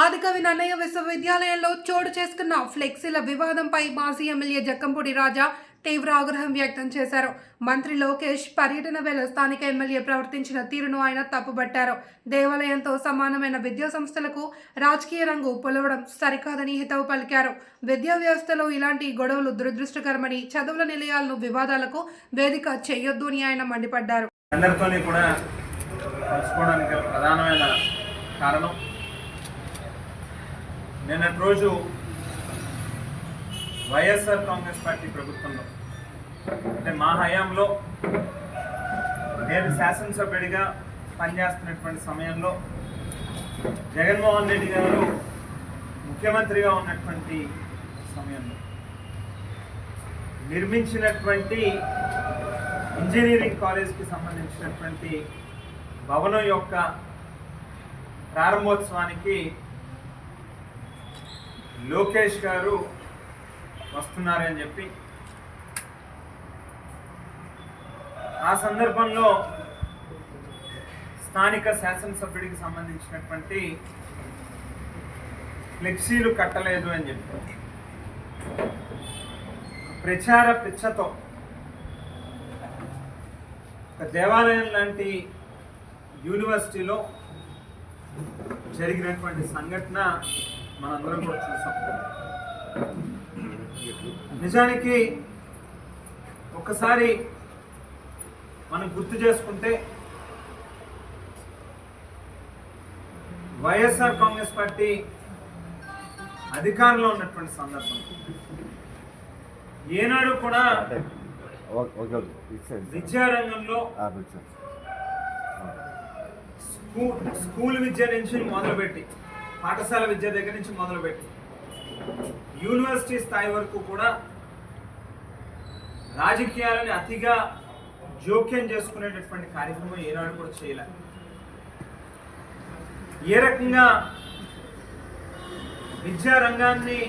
ఆదికవి నన్నయ్య విశ్వవిద్యాలయంలో చోటు చేసుకున్న ఫ్లెక్సీల వివాదంపై మాజీ ఎమ్మెల్యే జక్కంపూడి రాజా తీవ్ర ఆగ్రహం వ్యక్తం చేశారు. మంత్రి లోకేష్ పర్యటన వేళ స్థానిక ఎమ్మెల్యే ప్రవర్తించిన తీరును ఆయన తప్పుబట్టారు. దేవాలయంతో సమానమైన విద్యా సంస్థలకు రాజకీయ రంగు పొలవడం సరికాదని హితవు పలికారు. విద్యా వ్యవస్థలో ఇలాంటి గొడవలు దురదృష్టకరమని, చదువుల నిలయాలను వివాదాలకు వేదిక చేయొద్దు అని ఆయన మండిపడ్డారు. అందరితోని కూడా తెలుసుకోవడానికి ప్రధానమైన కారణం నిన్నటి రోజు వైఎస్ఆర్ కాంగ్రెస్ పార్టీ ప్రభుత్వంలో అంటే మా హయాంలో నేను శాసనసభ్యుడిగా పనిచేస్తున్నటువంటి సమయంలో జగన్మోహన్ రెడ్డి గారు ముఖ్యమంత్రిగా ఉన్నటువంటి సమయంలో నిర్మించినటువంటి ఇంజనీరింగ్ కాలేజ్కి సంబంధించినటువంటి భవనం యొక్క ప్రారంభోత్సవానికి లోకేష్ గారు వస్తున్నారని చెప్పి ఆ సందర్భంలో స్థానిక శాసనసభ్యుడికి సంబంధించినటువంటి ఫ్లెక్సీలు కట్టలేదు అని చెప్పి ప్రచార పిచ్చతో దేవాలయం లాంటి యూనివర్సిటీలో జరిగినటువంటి సంఘటన మనందరం కూడా చూసాం. నిజానికి ఒక్కసారి మనం గుర్తు చేసుకుంటే వైఎస్ఆర్ కాంగ్రెస్ పార్టీ అధికారంలో ఉన్నటువంటి సందర్భం ఏనాడు కూడా విద్యారంగంలో స్కూల్ విద్య నుంచి మొదలుపెట్టి పాఠశాల విద్య దగ్గర నుంచి మొదలుపెట్టి యూనివర్సిటీ స్థాయి వరకు కూడా రాజకీయాలని అతిగా జోక్యం చేసుకునేటటువంటి కార్యక్రమం ఏనాడు కూడా చేయలేదు. ఏ రకంగా విద్యారంగాన్ని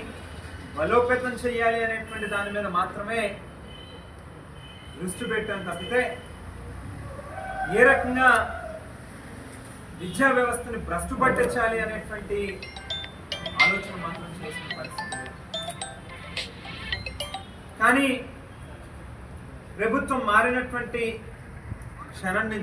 బలోపేతం చేయాలి అనేటువంటి దాని మీద మాత్రమే దృష్టి పెట్టాను తప్పితే ఏ రకంగా విద్యా వ్యవస్థని భ్రష్టు పట్టించాలి అనేటువంటి ఆలోచన మాత్రం చేసిన పరిస్థితి. కానీ ప్రభుత్వం మారినటువంటి క్షణం నుంచి